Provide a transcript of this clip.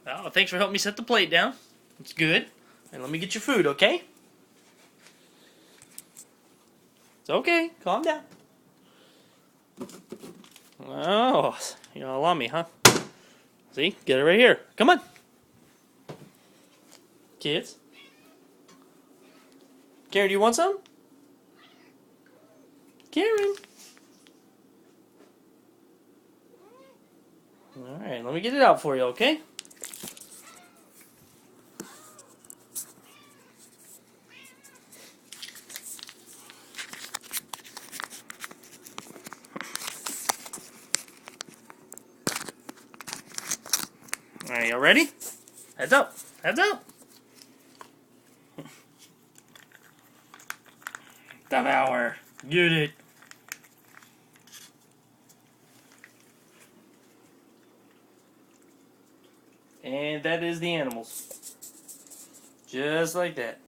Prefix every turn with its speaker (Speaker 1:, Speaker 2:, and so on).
Speaker 1: Oh, thanks for helping me set the plate down. It's good. And let me get your food, okay? It's okay. Calm down. Oh, you don't allow me, huh? See? Get it right here. Come on. Kids. Karen, do you want some? Karen. Alright, let me get it out for you, okay? Alright, you ready? Heads up. Heads up. Devour. Get it. And that is the animals. Just like that.